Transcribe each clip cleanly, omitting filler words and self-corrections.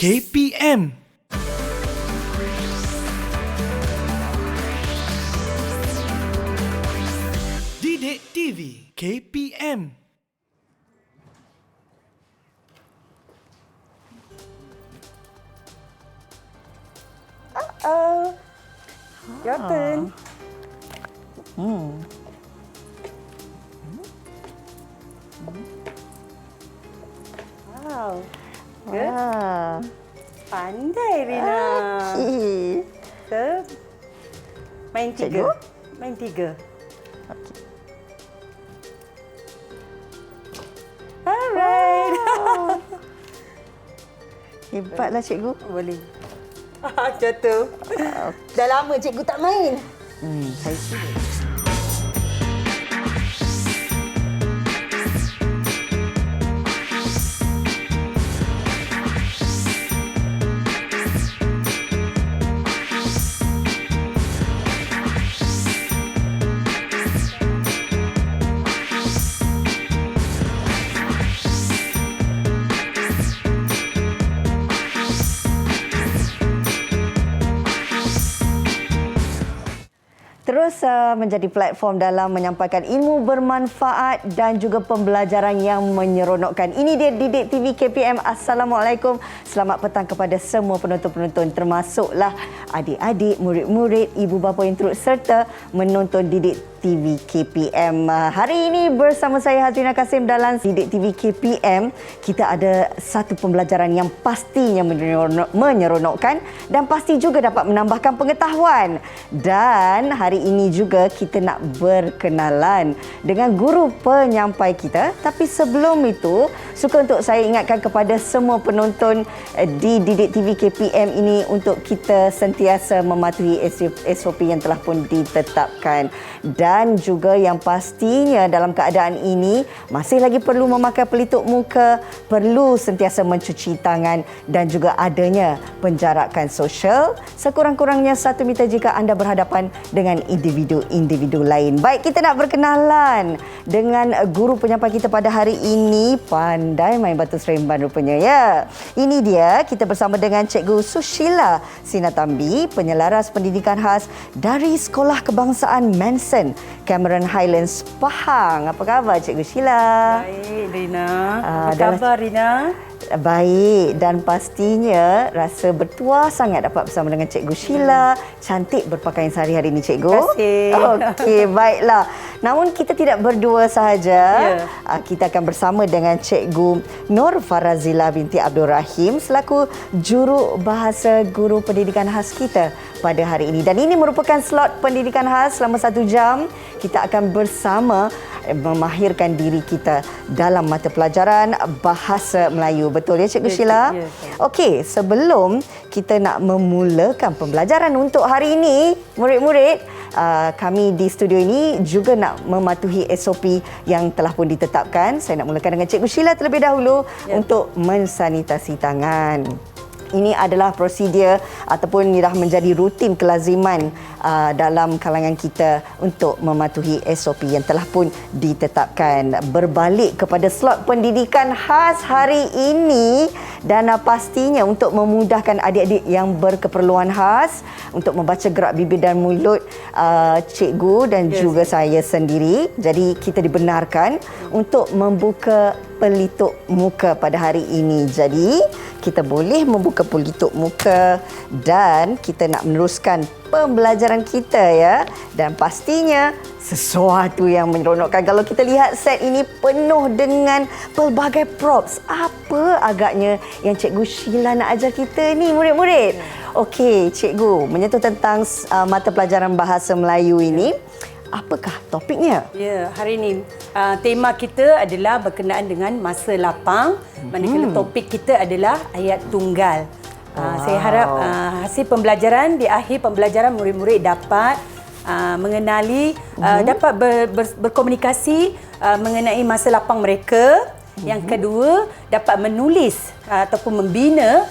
KPM. Didik TV KPM. Your turn. Wow. Good. Pandai, Rina. So, main tiga. Main tiga. Alright. Hebatlah cikgu. Boleh. Jatuh. Dah lama cikgu tak main. Saya suka. Terus menjadi platform dalam menyampaikan ilmu bermanfaat dan juga pembelajaran yang menyeronokkan. Ini dia Didik TV KPM. Assalamualaikum. Selamat petang kepada semua penonton-penonton, termasuklah adik-adik, murid-murid, ibu bapa yang turut serta menonton Didik TV KPM. Hari ini bersama saya Hazrina Kasim dalam Didik TV KPM. Kita ada satu pembelajaran yang pastinya menyeronokkan dan pasti juga dapat menambahkan pengetahuan. Dan hari ini juga kita nak berkenalan dengan guru penyampai kita. Tapi sebelum itu, suka untuk saya ingatkan kepada semua penonton di Didik TV KPM ini untuk kita sentiasa mematuhi SOP yang telah pun ditetapkan. Dan juga yang pastinya dalam keadaan ini masih lagi perlu memakai pelitup muka, perlu sentiasa mencuci tangan dan juga adanya penjarakan sosial sekurang-kurangnya 1 meter jika anda berhadapan dengan individu-individu lain. Baik, kita nak berkenalan dengan guru penyampai kita pada hari ini. Pandai main batu seremban rupanya ya. Ini dia, kita bersama dengan Cikgu Sushila Sinatambi, penyelaras pendidikan khas dari Sekolah Kebangsaan Manson, Cameron Highlands, Pahang. Apa khabar Cikgu Sheila? Baik, Rina. Apa khabar, Rina? Baik, dan pastinya rasa bertuah sangat dapat bersama dengan Cikgu Sheila. Cantik berpakaian sehari-hari ini Cikgu. Terima kasih. Okey, baiklah. Namun kita tidak berdua sahaja. Kita akan bersama dengan Cikgu Nur Farazila binti Abdul Rahim selaku juru bahasa guru pendidikan khas kita pada hari ini. Dan ini merupakan slot pendidikan khas selama 1 jam. Kita akan bersama memahirkan diri kita dalam mata pelajaran bahasa Melayu. Betul ya Cikgu Sheila? Ya. Okey, sebelum kita nak memulakan pembelajaran untuk hari ini, murid-murid, kami di studio ini juga nak mematuhi SOP yang telah pun ditetapkan. Saya nak mulakan dengan Cikgu Sheila terlebih dahulu untuk mensanitasi tangan. Ini adalah prosedur ataupun dah menjadi rutin kelaziman dalam kalangan kita untuk mematuhi SOP yang telah pun ditetapkan. Berbalik kepada slot pendidikan khas hari ini dan pastinya untuk memudahkan adik-adik yang berkeperluan khas untuk membaca gerak bibir dan mulut cikgu dan juga saya sendiri. Jadi kita dibenarkan untuk membuka pelitup muka pada hari ini. Jadi kita boleh membuka pelitup muka dan kita nak meneruskan pembelajaran kita ya. Dan pastinya sesuatu yang menyeronokkan. Kalau kita lihat set ini penuh dengan pelbagai props. Apa agaknya yang Cikgu Sheila nak ajar kita ni murid-murid? Okey, Cikgu menyentuh tentang mata pelajaran bahasa Melayu ini. Apakah topiknya? Ya, hari ini tema kita adalah berkenaan dengan masa lapang. Manakala topik kita adalah ayat tunggal. Saya harap hasil pembelajaran, di akhir pembelajaran murid-murid dapat mengenali, dapat berkomunikasi mengenai masa lapang mereka. Yang kedua, dapat menulis ataupun membina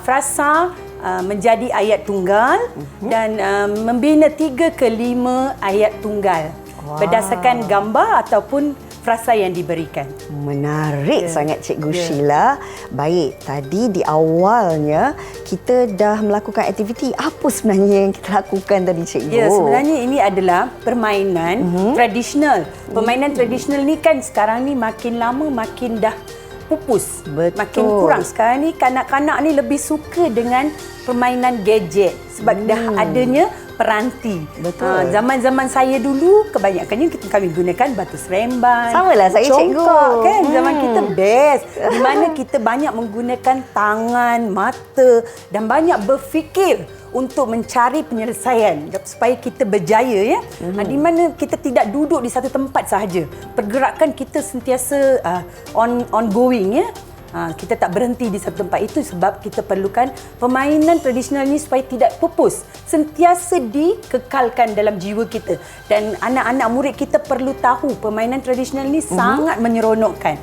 frasa menjadi ayat tunggal dan membina 3 ke 5 ayat tunggal berdasarkan gambar ataupun frasa yang diberikan. Menarik sangat Cikgu Sheila. Baik, tadi di awalnya kita dah melakukan aktiviti. Apa sebenarnya yang kita lakukan tadi Cikgu? Ya, sebenarnya ini adalah permainan tradisional. Permainan tradisional ni kan sekarang ni makin lama makin dah pupus. Betul. Makin kurang. Sekarang ni kanak-kanak ni lebih suka dengan permainan gadget sebab dah adanya peranti. Betul. Zaman-zaman saya dulu kebanyakannya kami gunakan batu seremban. Samalah saya, Cikgu. Congkak kan. Zaman kita best. Di mana kita banyak menggunakan tangan, mata dan banyak berfikir untuk mencari penyelesaian supaya kita berjaya ya. Di mana kita tidak duduk di satu tempat sahaja. Pergerakan kita sentiasa ongoing ya. Kita tak berhenti di satu tempat. Itu sebab kita perlukan permainan tradisional ni supaya tidak pupus, sentiasa dikekalkan dalam jiwa kita. Dan anak-anak murid kita perlu tahu permainan tradisional ni sangat menyeronokkan.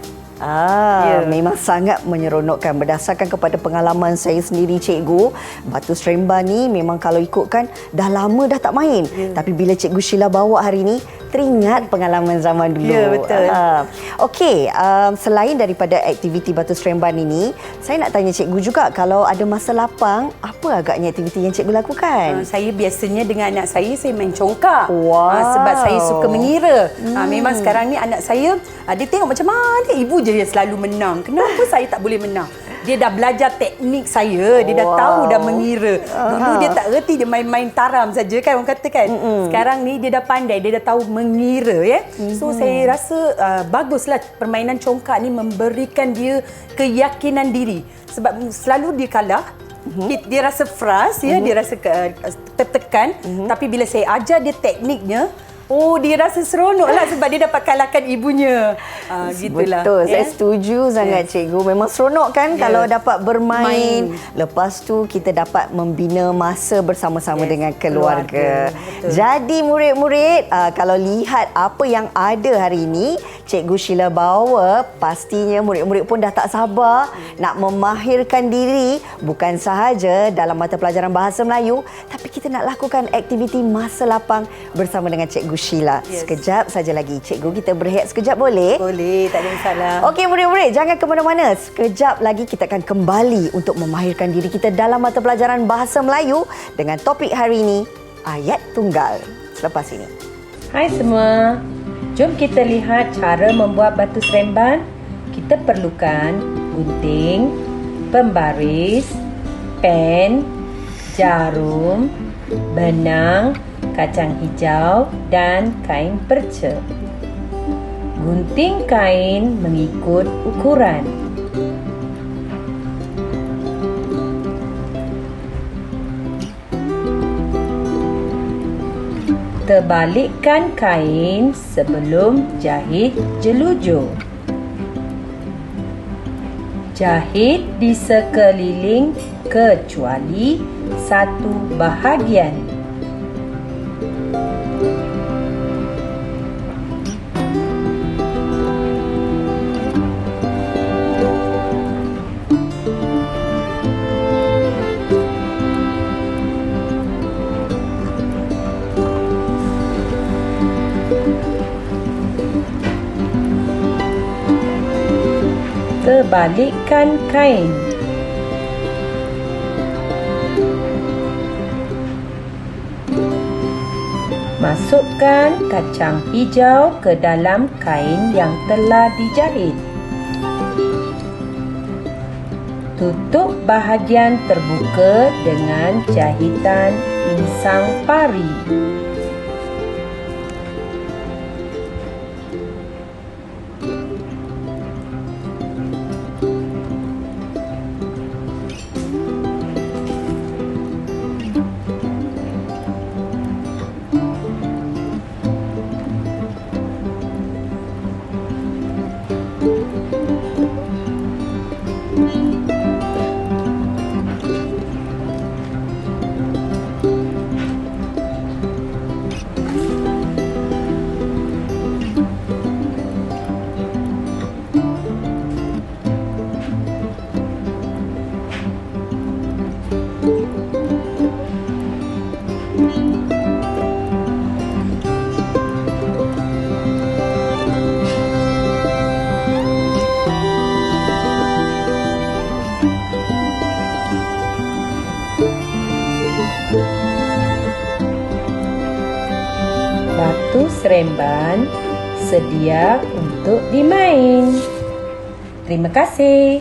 Memang sangat menyeronokkan. Berdasarkan kepada pengalaman saya sendiri Cikgu, batu seremban ni memang kalau ikutkan dah lama dah tak main. Tapi bila Cikgu Sheila bawa hari ni, teringat pengalaman zaman dulu. Ya, betul. Okey, selain daripada aktiviti batu seremban ini, saya nak tanya Cikgu juga, kalau ada masa lapang, apa agaknya aktiviti yang Cikgu lakukan? Saya biasanya dengan anak saya main congkak. Wow. Sebab saya suka mengira. Memang sekarang ni anak saya, dia tengok macam mana ibu je yang selalu menang. Kenapa saya tak boleh menang? Dia dah belajar teknik saya. Dia dah tahu dah mengira. Dulu dia tak reti, dia main-main taram saja kan orang kata kan. Sekarang ni dia dah pandai, dia dah tahu mengira ya. So saya rasa baguslah permainan congkak ni memberikan dia keyakinan diri. Sebab selalu dia kalah. Dia rasa frust ya, dia rasa tertekan. Tapi bila saya ajar dia tekniknya, dia rasa seronok lah sebab dia dapat kalahkan ibunya. Gitulah. Betul, saya setuju sangat Cikgu. Memang seronok kan kalau dapat bermain. Lepas tu kita dapat membina masa bersama-sama dengan keluarga. Jadi murid-murid, kalau lihat apa yang ada hari ini, Cikgu Sheila bawa, pastinya murid-murid pun dah tak sabar nak memahirkan diri bukan sahaja dalam mata pelajaran Bahasa Melayu, tapi kita nak lakukan aktiviti masa lapang bersama dengan Cikgu Sheila. Sekejap saja lagi. Cikgu, kita berehat sekejap boleh? Boleh, tak ada masalah. Okey murid-murid, jangan ke mana-mana. Sekejap lagi kita akan kembali untuk memahirkan diri kita dalam mata pelajaran Bahasa Melayu dengan topik hari ini, ayat tunggal. Selepas ini. Hai semua. Jom kita lihat cara membuat batu seremban. Kita perlukan gunting, pembaris, pen, jarum, benang, kacang hijau dan kain perca. Gunting kain mengikut ukuran. Terbalikkan kain sebelum jahit jelujur. Jahit di sekeliling kecuali satu bahagian. Terbalikkan kain. Masukkan kacang hijau ke dalam kain yang telah dijahit. Tutup bahagian terbuka dengan jahitan insang pari. batu seremban sedia untuk dimain. Terima kasih.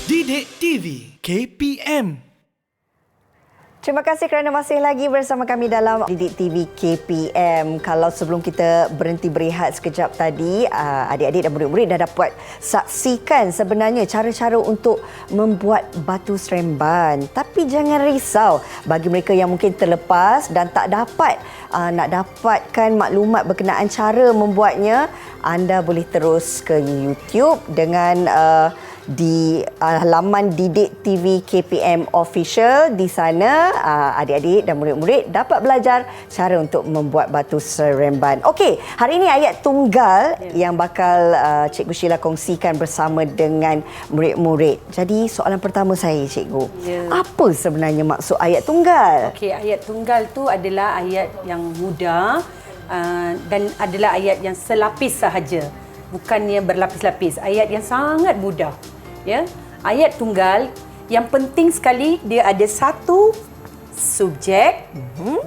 Didik TV KPM. Terima kasih kerana masih lagi bersama kami dalam Didik TV KPM. Kalau sebelum kita berhenti berehat sekejap tadi, adik-adik dan murid-murid dah dapat saksikan sebenarnya cara-cara untuk membuat batu seremban. Tapi jangan risau, bagi mereka yang mungkin terlepas dan tak dapat nak dapatkan maklumat berkenaan cara membuatnya, anda boleh terus ke YouTube dengan di laman Didik TV KPM Official. Di sana adik-adik dan murid-murid dapat belajar cara untuk membuat batu seremban. Okey, hari ini ayat tunggal yang bakal Cikgu Sheila kongsikan bersama dengan murid-murid. Jadi soalan pertama saya, Cikgu, apa sebenarnya maksud ayat tunggal? Okey, ayat tunggal tu adalah ayat yang mudah dan adalah ayat yang selapis sahaja. Bukannya berlapis-lapis. Ayat yang sangat mudah. Ya, ayat tunggal yang penting sekali dia ada satu subjek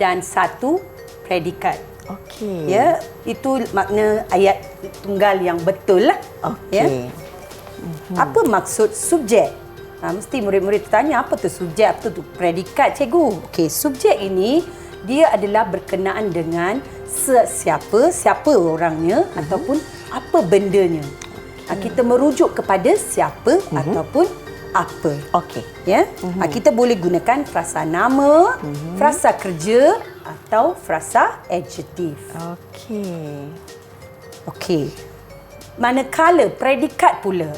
dan satu predikat. Okey. Ya, itu makna ayat tunggal yang betul lah. Okey. Ya. Apa maksud subjek? Mesti murid-murid tanya apa tu subjek, apa tu predikat, cikgu. Okey, subjek ini dia adalah berkenaan dengan siapa orangnya ataupun apa bendanya. Kita merujuk kepada siapa ataupun apa. Okey. Ya. Kita boleh gunakan frasa nama, frasa kerja atau frasa adjektif. Okey. Okey. Manakala predikat pula.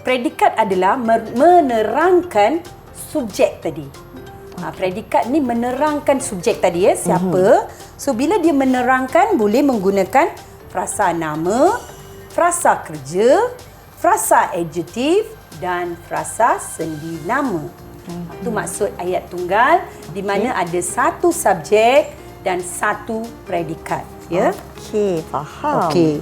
Predikat adalah menerangkan subjek tadi. Predikat ni menerangkan subjek tadi, siapa. So bila dia menerangkan, boleh menggunakan frasa nama, frasa kerja, frasa adjektif dan frasa sendi nama. Itu maksud ayat tunggal di mana ada satu subjek dan satu predikat. Ya. Okey, faham. Okey.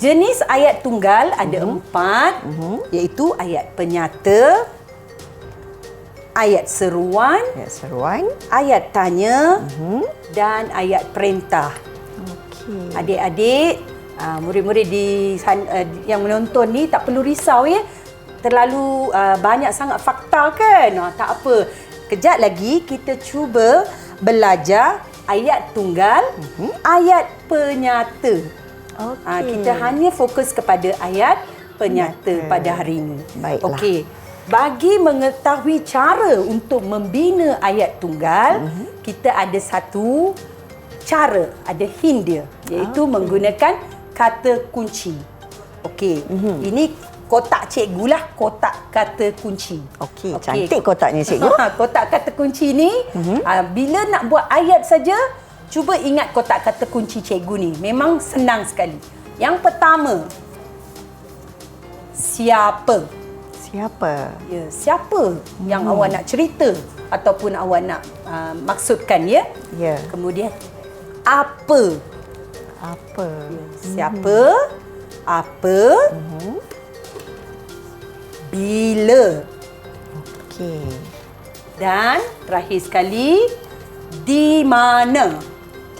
Jenis ayat tunggal ada 4, iaitu ayat penyata, ayat seruan, ayat tanya dan ayat perintah. Okey. Adik-adik, murid-murid yang menonton ni tak perlu risau ya. Terlalu banyak sangat fakta kan? Tak apa. Kejap lagi kita cuba belajar ayat tunggal, ayat penyata. Kita hanya fokus kepada ayat penyata pada hari ini. Baiklah. Okey. Bagi mengetahui cara untuk membina ayat tunggal, kita ada satu cara, ada hint dia, iaitu menggunakan kata kunci. Okey, ini kotak cikgu lah, kotak kata kunci. Okey, cantik kotaknya, cikgu. Kotak kata kunci ni, bila nak buat ayat saja, cuba ingat kotak kata kunci cikgu ni. Memang senang sekali. Yang pertama, siapa? Siapa? Ya, siapa yang awak nak cerita ataupun awak nak maksudkan, ya? Ya. Kemudian, apa? Apa? Siapa, apa, bila. Okey. Dan terakhir sekali, di mana.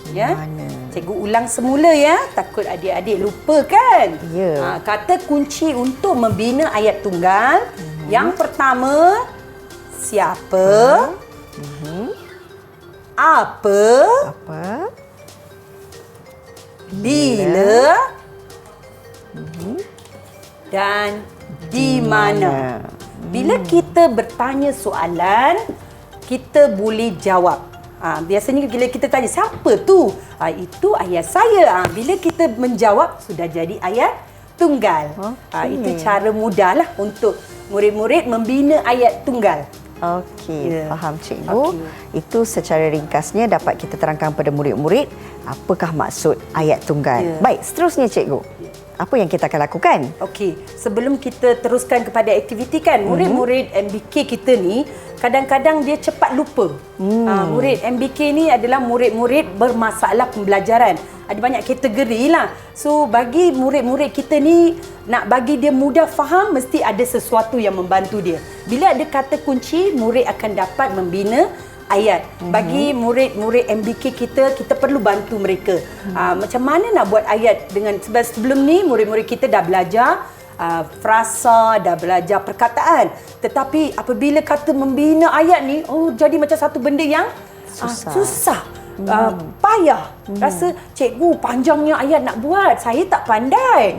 Di mana? Cikgu ulang semula ya, takut adik-adik lupa kan. Ya. Kata kunci untuk membina ayat tunggal. Yang pertama, siapa, apa, bila, dan di mana. Bila kita bertanya soalan, kita boleh jawab. Biasanya bila kita tanya, siapa tu? Itu ayah saya. Bila kita menjawab, sudah jadi ayat tunggal. Itu cara mudahlah untuk murid-murid membina ayat tunggal. Okey, faham cikgu. Itu secara ringkasnya dapat kita terangkan pada murid-murid apakah maksud ayat tunggal. Baik, seterusnya cikgu. apa yang kita akan lakukan? Okey, sebelum kita teruskan kepada aktiviti kan, murid-murid MBK kita ni kadang-kadang dia cepat lupa. Murid MBK ni adalah murid-murid bermasalah pembelajaran. Ada banyak kategori lah. So bagi murid-murid kita ni, nak bagi dia mudah faham, mesti ada sesuatu yang membantu dia. Bila ada kata kunci, murid akan dapat membina ayat. Bagi murid-murid MBK kita perlu bantu mereka. Macam mana nak buat ayat dengan, sebelum ni murid-murid kita dah belajar frasa, dah belajar perkataan. Tetapi apabila kata membina ayat ni, jadi macam satu benda yang susah. Payah. Rasa cikgu panjangnya ayat nak buat, saya tak pandai.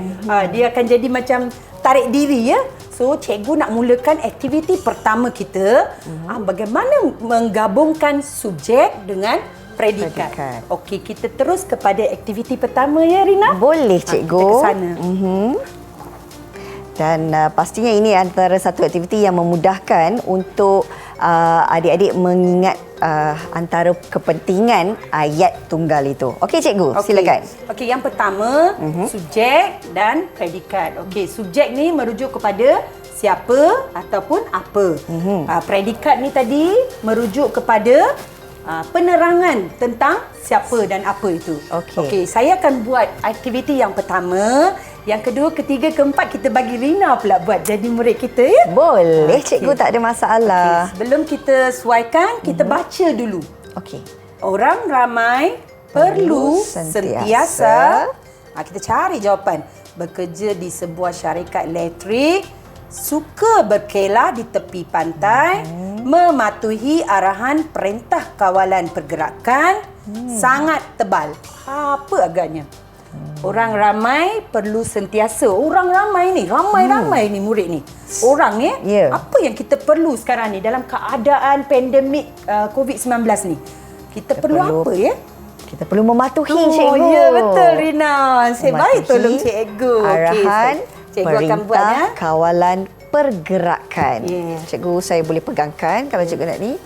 Dia akan jadi macam tarik diri ya. So cikgu nak mulakan aktiviti pertama kita, bagaimana menggabungkan subjek dengan predikat. Okey, kita terus kepada aktiviti pertama ya Rina. Boleh cikgu. Kita ke sana. Dan pastinya ini antara satu aktiviti yang memudahkan untuk adik-adik mengingat antara kepentingan ayat tunggal itu. Okey cikgu, silakan. Okey, yang pertama subjek dan predikat. Okey, subjek ni merujuk kepada siapa ataupun apa. Predikat ni tadi merujuk kepada penerangan tentang siapa dan apa itu. Okey, saya akan buat aktiviti yang pertama. Yang kedua, ketiga, keempat kita bagi Rina pula buat jadi murid kita ya. Boleh cikgu, tak ada masalah. Sebelum kita sesuaikan, kita baca dulu. Okey. Orang ramai perlu sentiasa. Kita cari jawapan. Bekerja di sebuah syarikat elektrik, suka berkelah di tepi pantai, mematuhi arahan perintah kawalan pergerakan, sangat tebal. Apa agaknya? Orang ramai perlu sentiasa. Orang ramai ni, ramai-ramai ni murid ni. Orang ni, apa yang kita perlu sekarang ni dalam keadaan pandemik COVID-19 ni? Kita perlu apa ya? Kita perlu mematuhi cikgu. Ya, betul Rina. Saya baik tolong cikgu. Arahan cikgu akan buatnya. Kawalan pergerakan. Cikgu, saya boleh pegangkan kalau cikgu nak ni.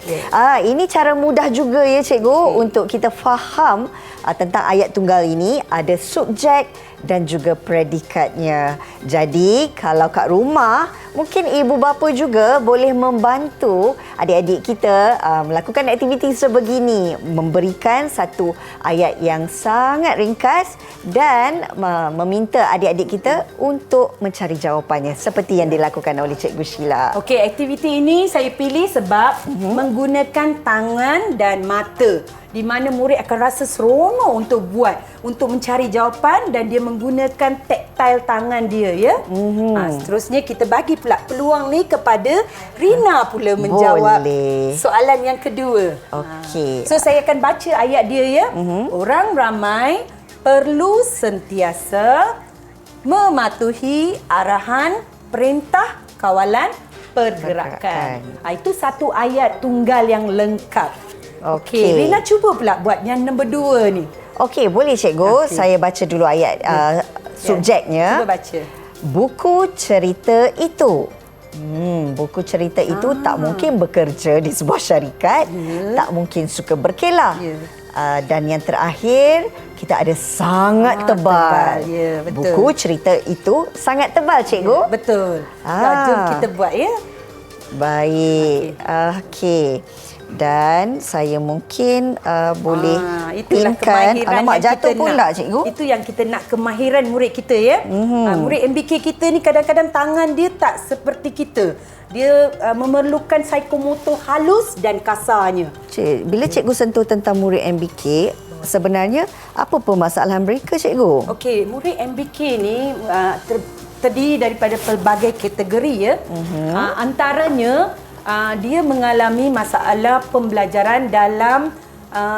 Ini cara mudah juga ya cikgu untuk kita faham tentang ayat tunggal ini. Ada subjek dan juga predikatnya. Jadi kalau kat rumah, mungkin ibu bapa juga boleh membantu adik-adik kita melakukan aktiviti sebegini, memberikan satu ayat yang sangat ringkas dan meminta adik-adik kita untuk mencari jawapannya seperti yang dilakukan oleh Cikgu Sheila. Okey, aktiviti ini saya pilih sebab menggunakan tangan dan mata, di mana murid akan rasa seronok untuk buat, untuk mencari jawapan, dan dia menggunakan taktil tangan dia ya. Seterusnya kita bagi pula peluang ni kepada Rina pula menjawab soalan yang kedua. Okey. So saya akan baca ayat dia ya. Orang ramai perlu sentiasa mematuhi arahan perintah kawalan pergerakan. Itu satu ayat tunggal yang lengkap. Okey, Rina cuba pula buat yang nombor 2 ni. Okey, boleh cikgu. Saya baca dulu ayat subjeknya. Cuba baca. Buku cerita itu. Buku cerita itu tak mungkin bekerja di sebuah syarikat, tak mungkin suka berkelah. Dan yang terakhir, kita ada sangat tebal. Ya, betul. Buku cerita itu sangat tebal, cikgu. Betul. Jom kita buat ya. Baik. Okey. Dan saya mungkin boleh pinkan. Alamak, jatuh pula cikgu. Itu yang kita nak, kemahiran murid kita ya. Murid MBK kita ni kadang-kadang tangan dia tak seperti kita. Dia memerlukan psikomotor halus dan kasarnya. Bila cikgu sentuh tentang murid MBK, sebenarnya apa permasalahan mereka cikgu? Okey, murid MBK ni terdiri daripada pelbagai kategori ya. Antaranya dia mengalami masalah pembelajaran dalam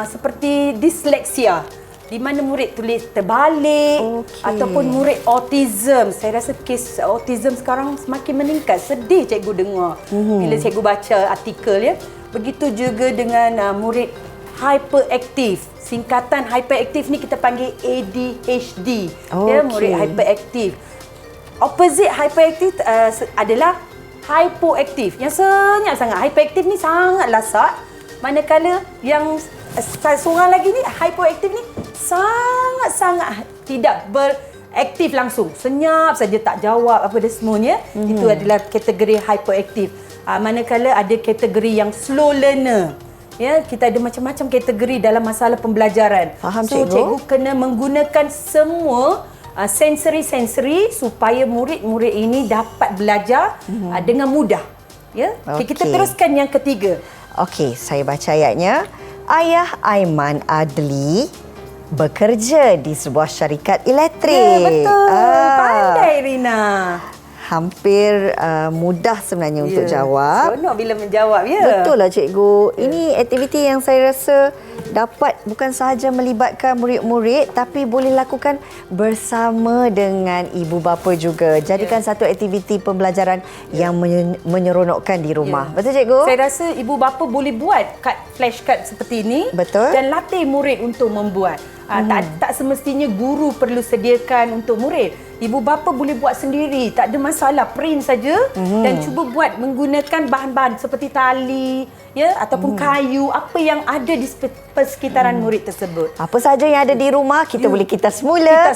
seperti disleksia, di mana murid tulis terbalik, ataupun murid autism. Saya rasa kes autism sekarang semakin meningkat. Sedih cikgu dengar bila cikgu baca artikel ya. Begitu juga dengan murid hyperaktif. Singkatan hyperaktif ni kita panggil ADHD. Ya, murid hyperaktif. Opposite hyperaktif adalah hypoaktif, yang senyap sangat. Hyperaktif ni sangat lasat, manakala yang seorang lagi ni hypoaktif ni sangat-sangat tidak aktif langsung, senyap saja tak jawab apa dia semuanya. Itu adalah kategori hyperaktif. Manakala ada kategori yang slow learner. Ya, kita ada macam-macam kategori dalam masalah pembelajaran. Faham, so, cikgu? cikgu kena menggunakan semua sensori-sensori supaya murid-murid ini dapat belajar dengan mudah. Ya. Okay, kita teruskan yang ketiga. Okey, saya baca ayatnya. Ayah Aiman Adli bekerja di sebuah syarikat elektrik. Ya, betul. Pandai Rina. Hampir mudah sebenarnya untuk jawab. Seronok bila menjawab, ya. Betul lah cikgu. Ini aktiviti yang saya rasa dapat bukan sahaja melibatkan murid-murid tapi boleh lakukan bersama dengan ibu bapa juga. Jadikan satu aktiviti pembelajaran yang menyeronokkan di rumah. Betul cikgu? Saya rasa ibu bapa boleh buat flashcard seperti ini. Betul. Dan latih murid untuk membuat. Tak semestinya guru perlu sediakan untuk murid. Ibu bapa boleh buat sendiri, tak ada masalah, print saja dan cuba buat menggunakan bahan-bahan seperti tali, ya, ataupun kayu, apa yang ada di persekitaran murid tersebut. Apa saja yang ada di rumah kita boleh kitas mula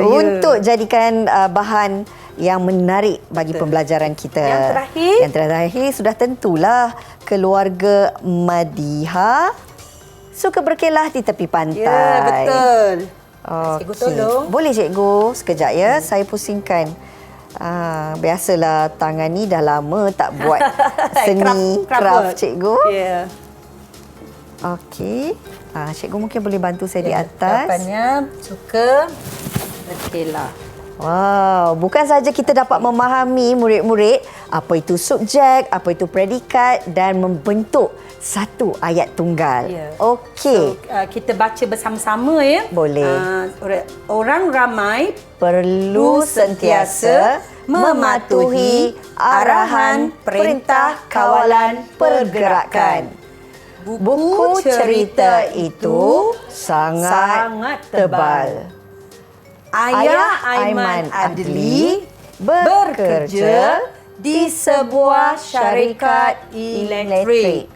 untuk jadikan bahan yang menarik bagi pembelajaran kita. Yang terakhir sudah tentulah keluarga Madiha suka berkelah di tepi pantai. Ya, betul. Cikgu tolong. Boleh cikgu, sekejap ya, saya pusingkan. Biasalah tangan ni dah lama tak buat seni craft cikgu. Ya. Okey. Cikgu mungkin boleh bantu saya di atas. Jawapannya suka berkelah. Wow, bukan saja kita dapat memahami murid-murid apa itu subjek, apa itu predikat dan membentuk satu ayat tunggal. Okey. So, kita baca bersama-sama ya. Boleh. Orang ramai perlu sentiasa mematuhi arahan perintah kawalan pergerakan. Buku cerita itu sangat tebal. Ayah Aiman Adli bekerja di sebuah syarikat elektrik.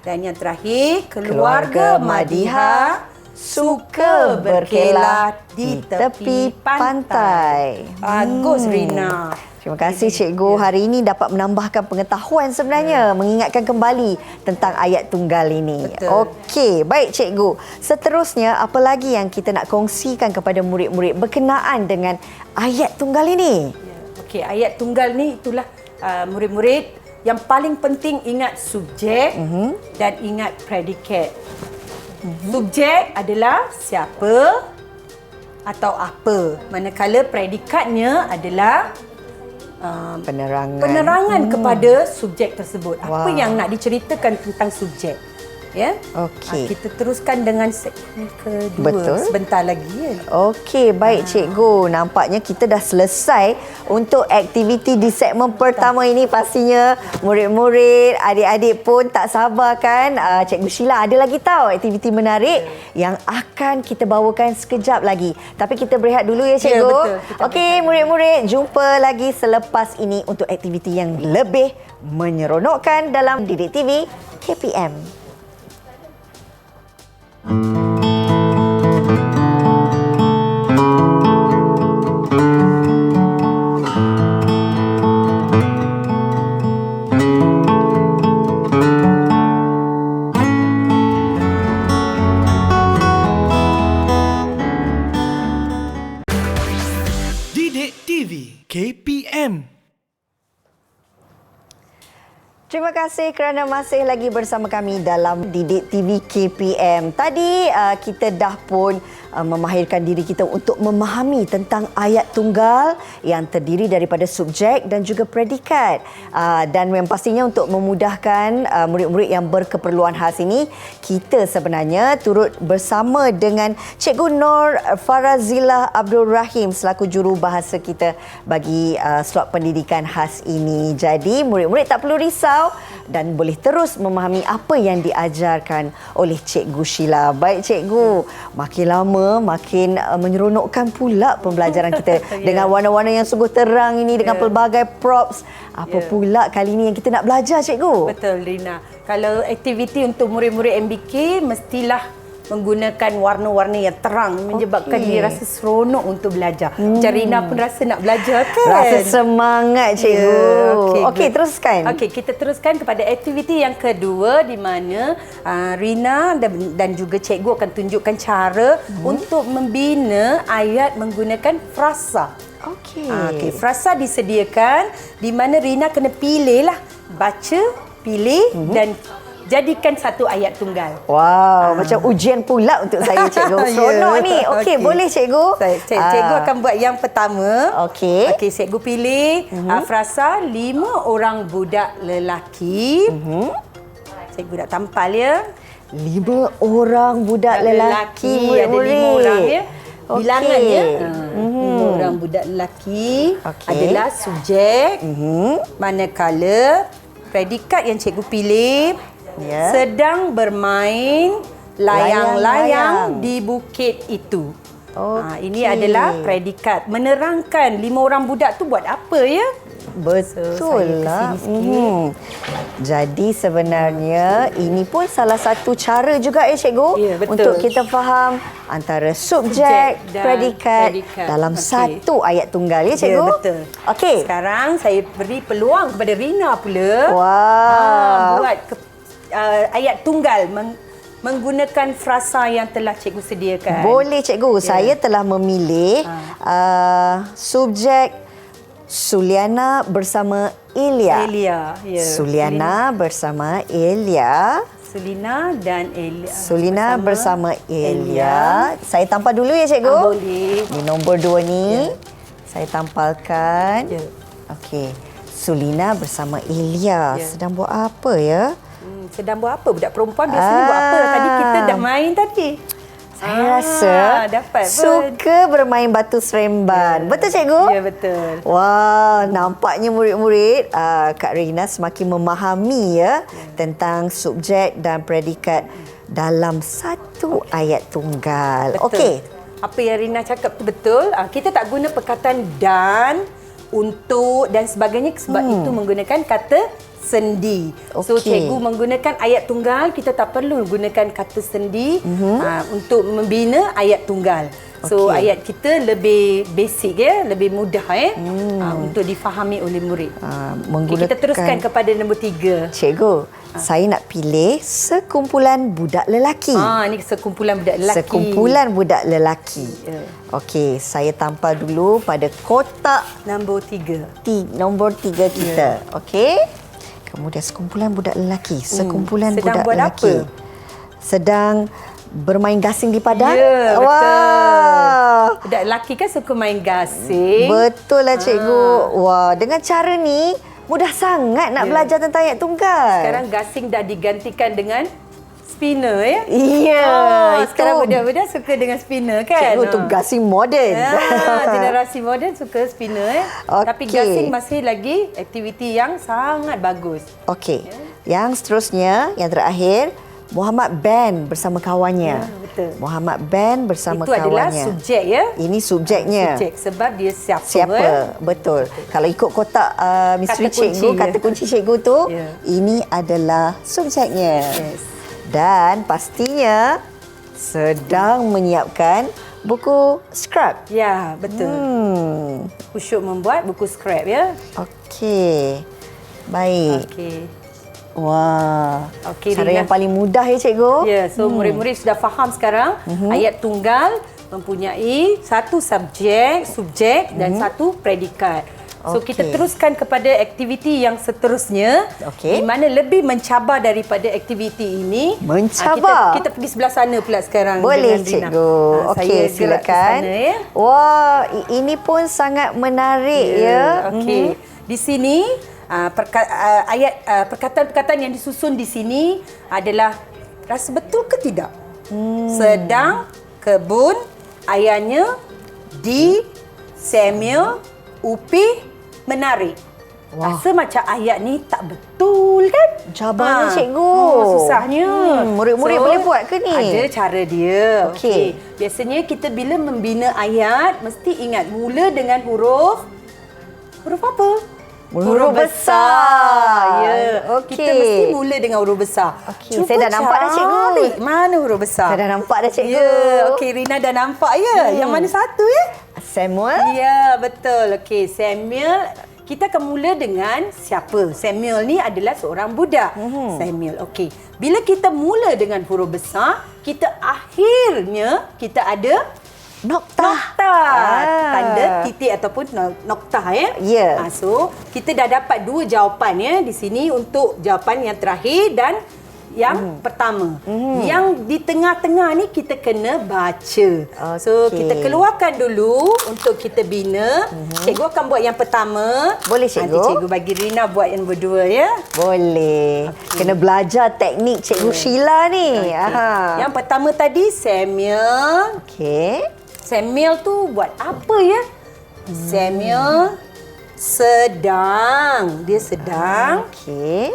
Dan yang terakhir, keluarga Madiha suka berkelah di tepi pantai. Bagus, Rina. Terima kasih cikgu. Hari ini dapat menambahkan pengetahuan sebenarnya, mengingatkan kembali tentang ayat tunggal ini. Okey, baik cikgu. Seterusnya, apa lagi yang kita nak kongsikan kepada murid-murid berkenaan dengan ayat tunggal ini? Okey, ayat tunggal ni itulah murid-murid yang paling penting ingat subjek dan ingat predikat. Subjek adalah siapa atau apa, manakala predikatnya adalah penerangan kepada subjek tersebut. Apa yang nak diceritakan tentang subjek. Ya. Okey. Kita teruskan dengan segmen kedua sebentar lagi ya. Okey, baik cikgu. Nampaknya kita dah selesai untuk aktiviti di segmen pertama ini. Pastinya murid-murid, adik-adik pun tak sabar kan. Cikgu Sheila ada lagi tahu aktiviti menarik yang akan kita bawakan sekejap lagi. Tapi kita berehat dulu ya cikgu. Ya, betul. Okey, murid-murid, jumpa lagi selepas ini untuk aktiviti yang lebih menyeronokkan dalam Didik TV KPM. Didik TV KPM. Terima kasih kerana masih lagi bersama kami dalam Didik TV KPM. Tadi kita dah pun memahirkan diri kita untuk memahami tentang ayat tunggal yang terdiri daripada subjek dan juga predikat. Dan yang pastinya untuk memudahkan murid-murid yang berkeperluan khas ini, kita sebenarnya turut bersama dengan Cikgu Nur Farazilah Abdul Rahim selaku jurubahasa kita bagi slot pendidikan khas ini. Jadi murid-murid tak perlu risau dan boleh terus memahami apa yang diajarkan oleh Cikgu Sheila. Baik cikgu, makin lama makin menyeronokkan pula pembelajaran kita dengan warna-warna yang sungguh terang ini, dengan pelbagai props. Apa pula kali ini yang kita nak belajar cikgu? Betul Rina. Kalau aktiviti untuk murid-murid MBK mestilah menggunakan warna-warna yang terang menyebabkan dia rasa seronok untuk belajar. Macam Rina pun rasa nak belajar kan? Rasa semangat cikgu. Okey, good. teruskan. Okey, kita teruskan kepada aktiviti yang kedua di mana Rina dan juga cikgu akan tunjukkan cara untuk membina ayat menggunakan frasa. Okey. Okey, frasa disediakan di mana Rina kena pilihlah, baca, pilih dan jadikan satu ayat tunggal. Wow, macam ujian pula untuk saya cikgu. Seronok ni. Okey, boleh cikgu? Cikgu akan buat yang pertama. Okey. Okey, cikgu pilih frasa 5 orang budak lelaki. Cikgu dah tampal ya. 5 orang budak lelaki. Ada 5 orang ya. Bilangannya. Okey. 5 orang budak lelaki Okey. adalah subjek. Manakala predikat yang cikgu pilih sedang bermain layang-layang di bukit itu. Ini adalah predikat menerangkan 5 orang budak tu buat apa ya? Betul lah. Jadi sebenarnya ini pun salah satu cara juga cikgu Ya, betul. untuk kita faham antara subjek dan predikat dalam Okey. satu ayat tunggal ya cikgu. Ya, betul. Okey. Sekarang saya beri peluang kepada Rina pula. Buat ayat tunggal menggunakan frasa yang telah cikgu sediakan. Boleh cikgu. Saya telah memilih subjek Suliana bersama Elia. Ya. Suliana bersama Elia. Sulina dan Elia. Sulina bersama Elia. Saya tampal dulu ya cikgu. Boleh. Di nombor 2 ni saya tampalkan. Ya. Okey. Sulina bersama Elia. Ya. Sedang buat apa ya? Sedang buat apa? Budak perempuan biasanya buat apa? Tadi kita dah main tadi. Saya rasa dapat suka bermain batu seremban. Betul cikgu? Ya, betul. Wah, nampaknya murid-murid Kak Rina semakin memahami tentang subjek dan predikat dalam satu ayat tunggal. Betul. Okey. Apa yang Rina cakap tu betul. Kita tak guna perkataan dan, untuk dan sebagainya sebab itu menggunakan kata sendi. So Okey. cikgu menggunakan ayat tunggal, kita tak perlu gunakan kata sendi untuk membina ayat tunggal. So Okey. ayat kita lebih basic lebih mudah untuk difahami oleh murid. Okay, kita teruskan kepada nombor 3. Cikgu, saya nak pilih sekumpulan budak lelaki. Ni sekumpulan budak lelaki. Sekumpulan budak lelaki. Ya. Okey, saya tampal dulu pada kotak Nombor 3. nombor 3 kita. Okey. Kemudian sekumpulan budak lelaki. Sekumpulan Sedang budak buat lelaki. apa? Sedang bermain gasing di padang. Ya, betul. Wah. Budak lelaki kan suka main gasing. Betul lah cikgu. Wah, dengan cara ni mudah sangat nak belajar tentang ayat tunggal. Sekarang gasing dah digantikan dengan spinner ya. Iya, Sekarang budak-budak suka dengan spinner kan. Cikgu tu gasing moden. Generasi moden suka spinner Tapi Okey. gasing masih lagi aktiviti yang sangat bagus. Okey. Yang seterusnya, yang terakhir, Muhammad Ben bersama kawannya. Ya, betul. Muhammad Ben bersama Itu kawannya. adalah subjek ya. Ini subjeknya. Subjek sebab dia siapa. Siapa? Betul. Kalau ikut kotak misteri Kata kunci, cikgu, kata kunci cikgu tu, Ya. ini adalah subjeknya. Yes. Dan pastinya sedang menyiapkan buku scrap. Ya, betul. Kusyuk membuat buku scrap ya. Okey. Baik. Okey. Wah. Okey, Cara Rina. yang paling mudah ya cikgu. Ya, so murid-murid sudah faham sekarang ayat tunggal mempunyai satu subjek dan satu predikat. So Okey. kita teruskan kepada aktiviti yang seterusnya Okey. di mana lebih mencabar daripada aktiviti ini. Mencabar? Kita pergi sebelah sana pula sekarang. Boleh dengan Rina. cikgu. Saya Okey, gerak ke silakan. sana, ya. Wah, ini pun sangat menarik ya. Okey. Di sini perkataan-perkataan yang disusun di sini adalah rasa betul ke tidak? Sedang, kebun, ayahnya, di, Samuel, Upi, menari. Wah. Rasa macam ayat ni tak betul kan? Cabarnya cikgu. Susahnya. Murid-murid boleh buat ke ni? Ada cara dia. Okey. Biasanya kita bila membina ayat mesti ingat mula dengan huruf apa? Huruf besar. Ya. Okey. Kita mesti mula dengan huruf besar. Okey, saya dah nampak dah, cikgu. cari mana huruf besar. Saya dah nampak dah, cikgu. Ya, okey, Rina dah nampak ya. Yang mana satu ya? Samuel. Ya, betul. Okey, Samuel. Kita akan mula dengan siapa? Samuel ni adalah seorang budak. Samuel. Okey. Bila kita mula dengan huruf besar, kita akhirnya kita ada Noktah. Tanda titik ataupun noktah ya. Ya. So, kita dah dapat dua jawapan ya di sini untuk jawapan yang terakhir dan yang pertama. Yang di tengah-tengah ni kita kena baca. So, Okey. kita keluarkan dulu untuk kita bina. Cikgu akan buat yang pertama. Boleh, cikgu? Nanti cikgu bagi Rina buat yang berdua ya. Boleh. Kena belajar teknik Cikgu Sheila ni. Aha. Yang pertama tadi Samuel. Okey. Samuel tu buat apa ya? Samuel sedang. Dia sedang Okey.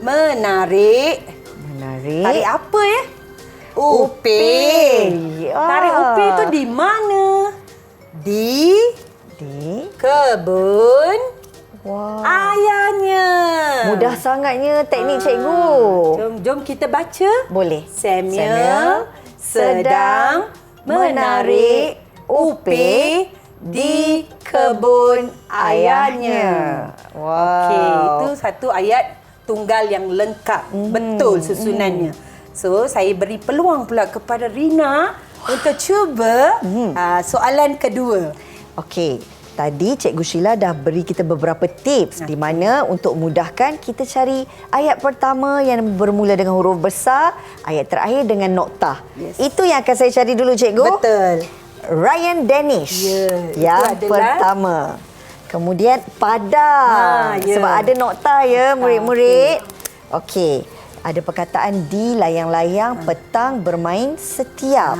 menarik. Menarik. Tarik apa ya? Upin. Tarik upin tu di mana? Di Di. kebun Wah. ayahnya. Mudah sangatnya teknik cikgu. Jom kita baca. Boleh. Samuel sedang menarik upin di kebun ayahnya. Wow. Okey, itu satu ayat tunggal yang lengkap. Betul susunannya. So, saya beri peluang pula kepada Rina untuk cuba soalan kedua. Okey. Tadi Cikgu Sheila dah beri kita beberapa tips di mana untuk mudahkan kita cari ayat pertama yang bermula dengan huruf besar, ayat terakhir dengan noktah. Yes. Itu yang akan saya cari dulu, Cikgu. Betul. Ryan Danish. Ya, Yang itu adalah pertama. Kemudian padang. ya. Sebab ada noktah ya murid-murid. Okey. Ada perkataan di layang-layang petang bermain setiap.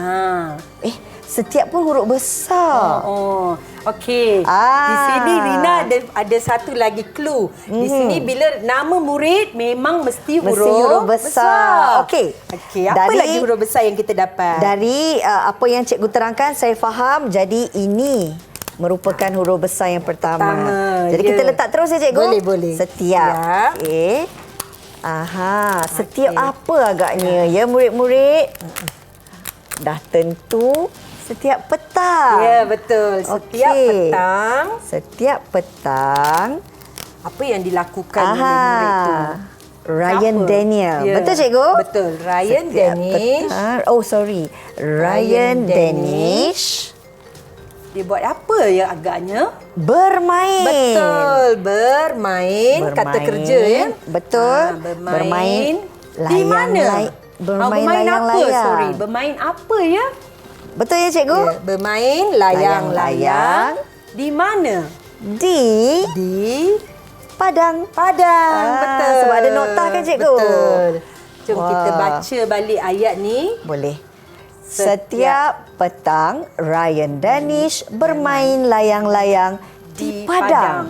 Setiap pun huruf besar. Okey. Di sini Rina ada satu lagi clue. Di sini bila nama murid memang mesti huruf besar. Okey. Apa lagi huruf besar yang kita dapat? Dari apa yang cikgu terangkan saya faham. Jadi ini merupakan huruf besar yang pertama. Jadi kita letak terus ya cikgu. Boleh. Setiap. Okey. Setiap apa agaknya ya murid-murid? Dah tentu setiap petang. Ya, betul. Setiap petang. Setiap petang. Apa yang dilakukan oleh murid itu? Ryan Siapa? Daniel. Ya, Betul cikgu? Betul. Ryan Danish. Ryan Danish. Dia buat apa yang agaknya? Bermain. Betul. Bermain. Kata kerja ya. Betul. Bermain. Di mana? Bermain apa? layang-layang. Sorry. Bermain apa ya? Betul ya cikgu? Ya, bermain layang-layang. Di mana? Di Padang. Betul. Sebab ada noktah kan cikgu? Betul. Jom kita baca balik ayat ni. Boleh. Setiap petang Ryan Danish bermain layang-layang di padang.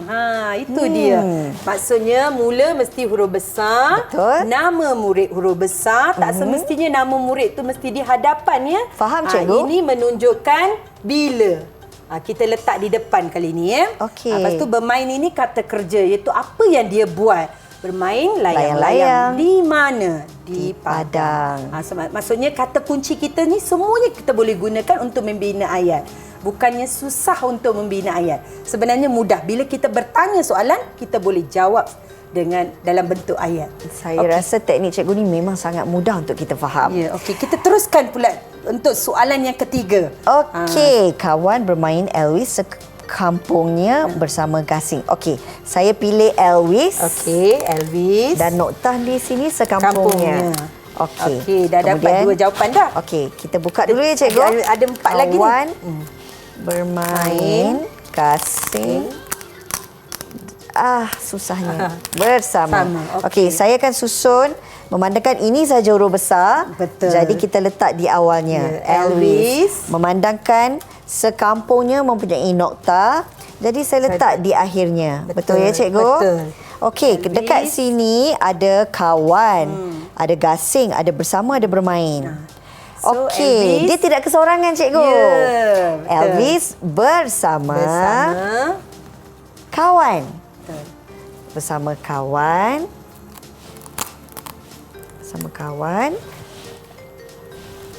Itu dia. Maksudnya mula mesti huruf besar. Betul. Nama murid huruf besar. Tak semestinya nama murid tu mesti di hadapan ya. Faham cikgu? Ini menunjukkan bila. Kita letak di depan kali ni ya. Okey. Lepas tu bermain ini kata kerja, iaitu apa yang dia buat. Bermain layang-layang. Di mana? Di padang. Maksudnya kata kunci kita ni semuanya kita boleh gunakan untuk membina ayat. Bukannya susah untuk membina ayat. Sebenarnya mudah. Bila kita bertanya soalan, kita boleh jawab dengan dalam bentuk ayat. Saya rasa teknik cikgu ni memang sangat mudah untuk kita faham. Ya, okey. Kita teruskan pula untuk soalan yang ketiga. Okey, kawan bermain Elvis sekampungnya bersama gasing. Okey, saya pilih Elvis. Okey, Elvis. Dan noktah di sini sekampungnya. Okey, dah dapat dua jawapan dah. Okey, kita buka dulu ya cikgu. Ada empat lagi ni. Kawan bermain gasing. Susahnya. Bersama. Okey, saya akan susun memandangkan ini saja huruf besar. Betul. Jadi kita letak di awalnya. Elvis. Memandangkan sekampungnya mempunyai nokta. Jadi saya letak di akhirnya. Betul ya cikgu? Betul. Okey, dekat sini ada kawan, ada gasing, ada bersama, ada bermain. So, Okey, dia tidak keseorangan cikgu. Ya, Elvis bersama kawan. kawan. bersama kawan. Bersama kawan.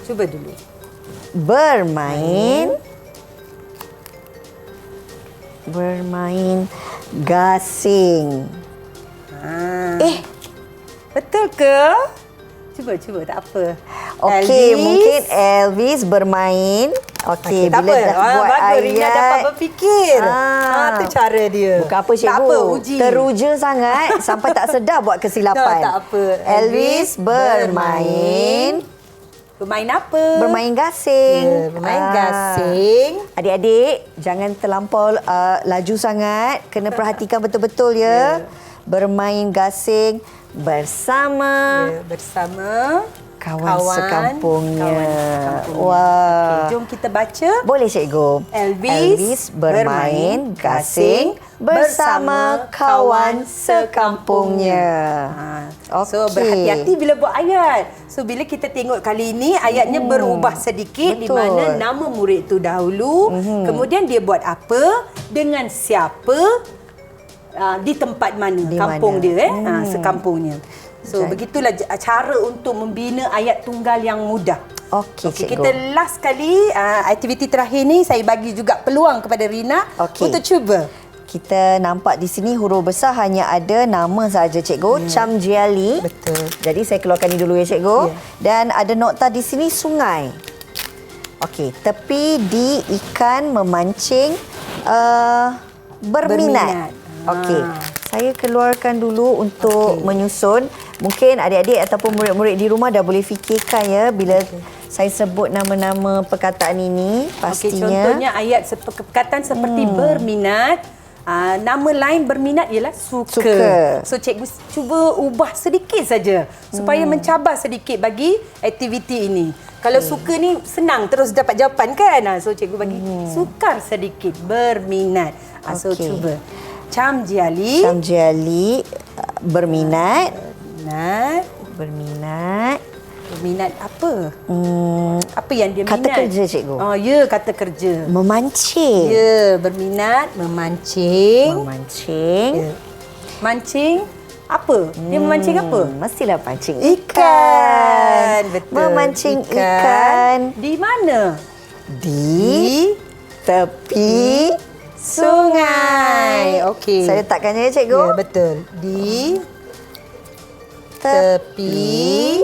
Cuba dulu. Bermain gasing. Betul ke? Cuba tak apa. Okey, mungkin Elvis bermain. Okey, tak bila apa. dah buat bagus, ayat. Rina dapat berfikir. Tu cara dia. Bukan apa, cikgu. Tak apa, uji. Teruja sangat sampai tak sedar buat kesilapan. Tak apa. Elvis bermain. Bermain apa? Bermain gasing. Bermain gasing. Adik-adik, jangan terlampau laju sangat. Kena perhatikan betul-betul ya. Bermain gasing bersama bersama kawan sekampungnya. Wah. Okey, jom kita baca. Boleh, cikgu. Elvis bermain gasing bersama kawan sekampungnya. So, Okey. berhati-hati bila buat ayat. So, bila kita tengok kali ini, ayatnya berubah sedikit. Di mana nama murid tu dahulu. Kemudian dia buat apa, dengan siapa, di tempat mana, Di kampung mana? dia, sekampungnya. So, begitulah cara untuk membina ayat tunggal yang mudah. Okey, cikgu. Kita last kali, aktiviti terakhir ni, saya bagi juga peluang kepada Rina untuk cuba. Kita nampak di sini huruf besar hanya ada nama saja, cikgu. Cham Jiali. Betul. Jadi saya keluarkan ni dulu ya, cikgu. Dan ada nokta di sini sungai. Okey, tepi di ikan memancing berminat. Okey, saya keluarkan dulu untuk menyusun. Mungkin adik-adik ataupun murid-murid di rumah dah boleh fikirkan ya bila saya sebut nama-nama perkataan ini pastinya. Contohnya ayat perkataan seperti berminat. Nama lain berminat ialah suka. So cikgu cuba ubah sedikit saja supaya mencabar sedikit bagi aktiviti ini. Kalau suka ni senang terus dapat jawapan kan. So cikgu bagi sukar sedikit, berminat. So cuba. Cham Jiali berminat. Berminat apa? Apa yang dia kata minat? Kata kerja, cikgu. Ya, kata kerja. Memancing. Ya, berminat, memancing. Ya. Mancing apa? Dia memancing apa? Mestilah pancing Ikan. Betul. Memancing ikan. Di mana? Di tepi sungai. Okey. Saya letakkannya ya, cikgu. Ya, betul. Di tepi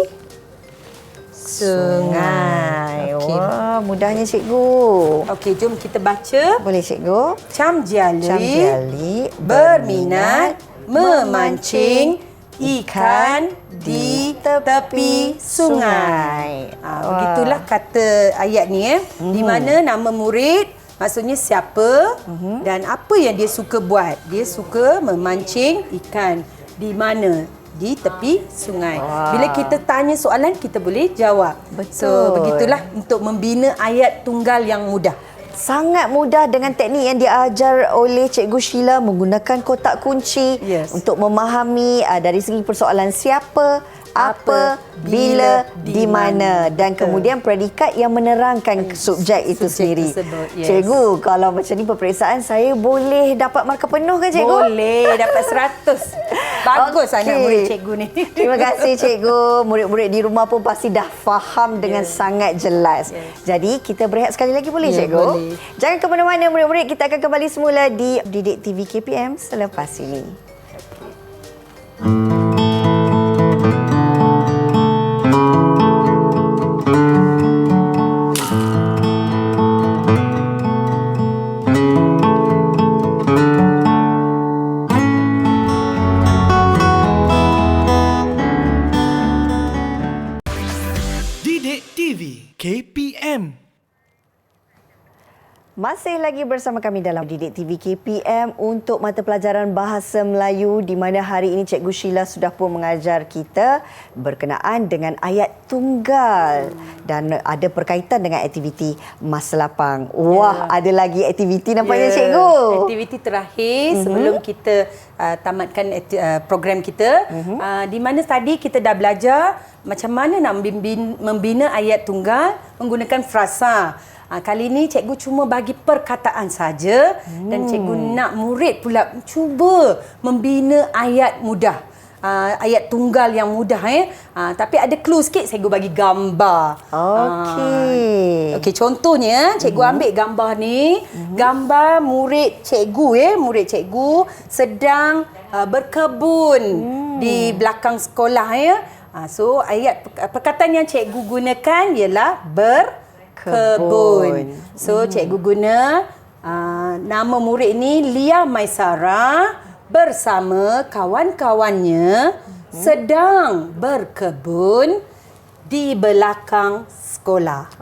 sungai. Wah, mudahnya, cikgu. Okey, jom kita baca. Boleh, cikgu. Cham Jiali berminat memancing ikan di tepi sungai. Begitulah kata ayat ni di mana nama murid maksudnya siapa dan apa yang dia suka buat. Dia suka memancing ikan di mana? Di tepi sungai. Bila kita tanya soalan, kita boleh jawab. Betul. So, begitulah untuk membina ayat tunggal yang mudah. Sangat mudah dengan teknik yang diajar oleh Cikgu Sheila menggunakan kotak kunci untuk memahami dari segi persoalan siapa, apa, bila, di mana dan kemudian predikat yang menerangkan subjek itu sendiri. Cikgu, kalau macam ni peperiksaan saya boleh dapat markah penuh ke, cikgu? Boleh, dapat 100. Bagus anak murid cikgu ni. Terima kasih, cikgu. Murid-murid di rumah pun pasti dah faham dengan sangat jelas. Jadi, kita berehat sekali lagi boleh, cikgu? Boleh. Jangan ke mana-mana, murid-murid. Kita akan kembali semula di Didik TV KPM selepas ini. Didik TV KPM. Masih lagi bersama kami dalam Didik TV KPM untuk mata pelajaran Bahasa Melayu di mana hari ini Cikgu Sheila sudah pun mengajar kita berkenaan dengan ayat tunggal dan ada berkaitan dengan aktiviti masa lapang. Wah, ada lagi aktiviti nampaknya, cikgu. Aktiviti terakhir sebelum kita tamatkan program kita di mana tadi kita dah belajar macam mana nak membina ayat tunggal menggunakan frasa. Kali ini cikgu cuma bagi perkataan saja dan cikgu nak murid pula cuba membina ayat mudah. Ayat tunggal yang mudah tapi ada clue sikit cikgu bagi gambar. Okey, contohnya cikgu ambil gambar ni, gambar murid cikgu sedang berkebun di belakang sekolah So ayat perkataan yang cikgu gunakan ialah berkebun. So cikgu guna nama murid ni Lia Maisara bersama kawan-kawannya sedang berkebun di belakang sekolah.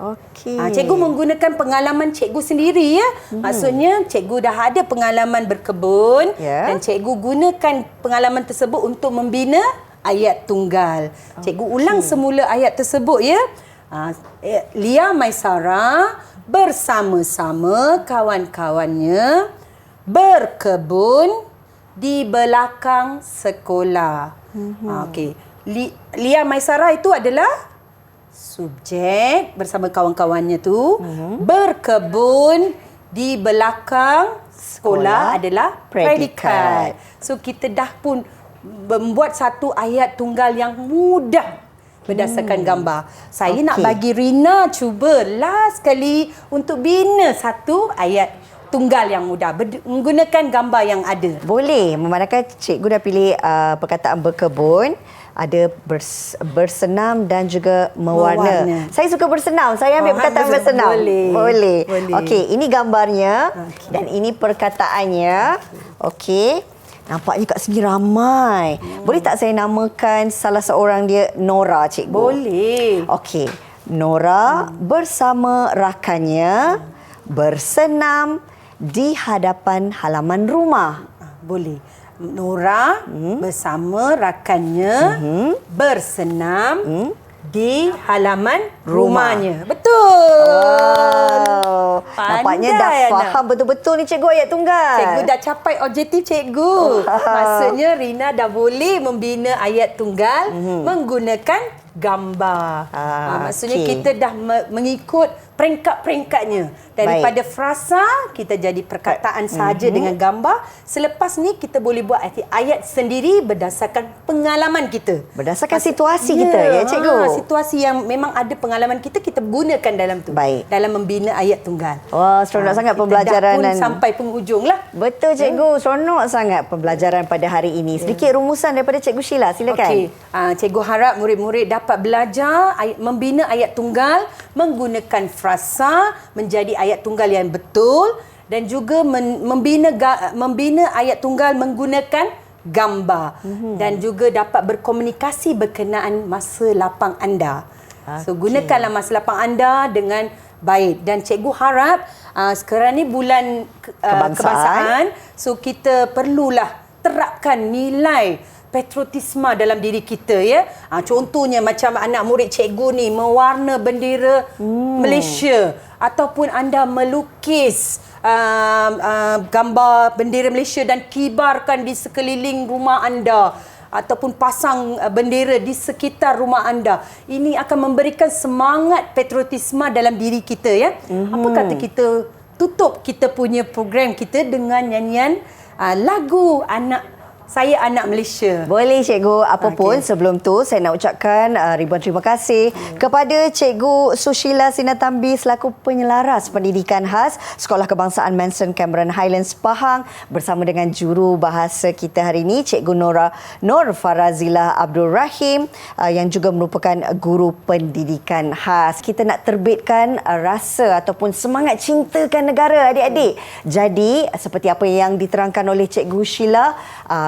Cikgu menggunakan pengalaman cikgu sendiri Maksudnya cikgu dah ada pengalaman berkebun dan cikgu gunakan pengalaman tersebut untuk membina ayat tunggal. Cikgu ulang semula ayat tersebut Lia Maisara bersama-sama kawan-kawannya berkebun di belakang sekolah. Okey. Lia Maisara itu adalah subjek bersama kawan-kawannya tu. Berkebun di belakang sekolah adalah predikat. So kita dah pun membuat satu ayat tunggal yang mudah berdasarkan gambar. Saya nak bagi Rina cuba last kali untuk bina satu ayat tunggal yang mudah menggunakan gambar yang ada. Boleh, memandangkan cikgu dah pilih perkataan berkebun, ada bersenam dan juga mewarna. Saya suka bersenam. Saya ambil perkataan bersenam. Boleh. Okey, ini gambarnya dan ini perkataannya. Okey. Nampaknya kat sini ramai. Boleh tak saya namakan salah seorang dia Nora, cikgu? Boleh. Okey. Nora bersama rakannya bersenam di hadapan halaman rumah. Boleh. Nora bersama rakannya bersenam di halaman rumahnya. Betul. Nampaknya dah faham betul-betul ni cikgu ayat tunggal. Cikgu dah capai objektif cikgu. Maksudnya Rina dah boleh membina ayat tunggal menggunakan gambar. Maksudnya kita dah mengikut peringkat-peringkatnya. Daripada frasa, kita jadi perkataan saja dengan gambar. Selepas ni, kita boleh buat ayat sendiri berdasarkan pengalaman kita. Berdasarkan situasi kita, ya cikgu? Situasi yang memang ada pengalaman kita, kita gunakan dalam tu. Baik. Dalam membina ayat tunggal. Wah, seronok sangat pembelajaran. Kita dah pun sampai penghujung lah. Betul cikgu, seronok sangat pembelajaran pada hari ini. Sedikit rumusan daripada Cikgu Sheila, silakan. Okey, cikgu harap murid-murid dapat belajar membina ayat tunggal menggunakan frasa menjadi ayat tunggal yang betul dan juga membina ayat tunggal menggunakan gambar dan juga dapat berkomunikasi berkenaan masa lapang anda. So gunakanlah masa lapang anda dengan baik dan cikgu harap sekarang ni bulan kebangsaan, so kita perlulah terapkan nilai patriotisme dalam diri kita contohnya macam anak murid cikgu ni mewarna bendera Malaysia ataupun anda melukis gambar bendera Malaysia dan kibarkan di sekeliling rumah anda ataupun pasang bendera di sekitar rumah anda. Ini akan memberikan semangat patriotisme dalam diri kita Apa kata kita tutup kita punya program kita dengan nyanyian lagu Saya Anak Malaysia. Boleh cikgu. Apapun sebelum tu saya nak ucapkan ribuan terima kasih kepada Cikgu Sushila Sinatambi selaku penyelaras pendidikan khas Sekolah Kebangsaan Manson Cameron Highlands Pahang bersama dengan juru bahasa kita hari ini Cikgu Nur Farazila Abdul Rahim yang juga merupakan guru pendidikan khas. Kita nak terbitkan rasa ataupun semangat cintakan negara adik-adik. Jadi seperti apa yang diterangkan oleh Cikgu Sheila,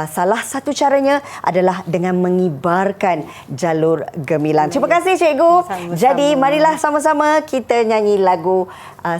salah satu caranya adalah dengan mengibarkan jalur gemilang. Terima kasih cikgu. Sama-sama. Jadi marilah sama-sama kita nyanyi lagu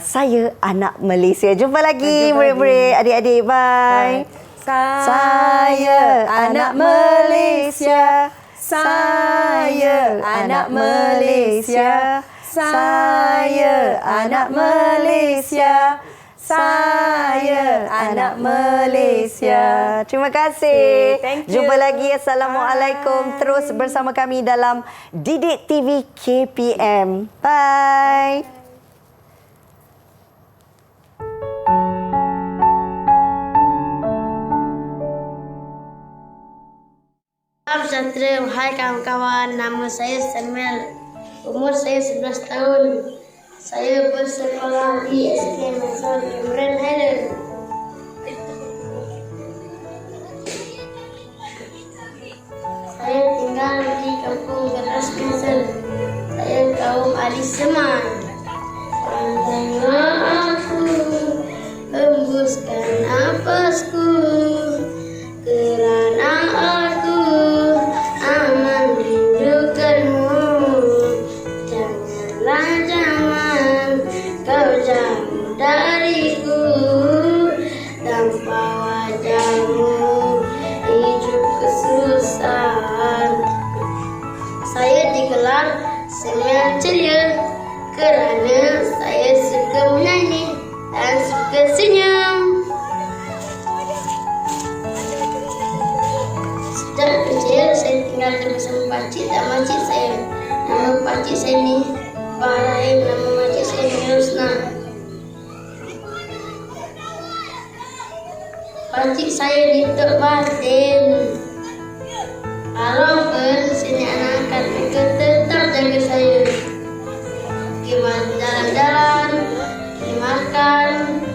Saya Anak Malaysia. Jumpa lagi murid-murid, adik-adik. Bye. Saya anak Malaysia. Saya anak Malaysia. Saya anak Malaysia. Saya anak Malaysia. Terima kasih. Thank you. Jumpa lagi. Assalamualaikum. Terus bersama kami dalam Didik TV KPM. Bye. Salam sejahtera, hai kawan-kawan. Nama saya Samuel. Umur saya 11 tahun. Saya bersekolah di SK Masal Cameron Highland. Saya tinggal di kampung Geras Masal. Saya kaum ahli Seman. Panjanglah aku, hembuskan napasku, kerana aku aman rindukanmu. Janganlah jangan kau jauh dariku, tanpa wajahmu hidup kesusahan. Saya digelar Samuel ceria kerana saya suka menyanyi dan suka senyum. Sejak kecil saya tinggal bersama pakcik dan makcik saya. Nama pakcik saya ni Bahrain, nama makcik saya ni Rosna. Pakcik saya ni Tok Batin. Walaupun sini anak-anak mereka tetap jaga saya. Pergi jalan-jalan, pergi makan,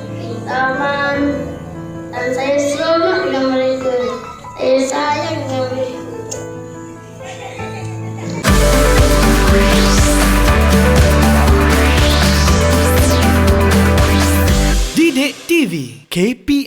pergi taman, dan saya seronok dengan mereka. Saya sayang dengan mereka. Didik TV KPM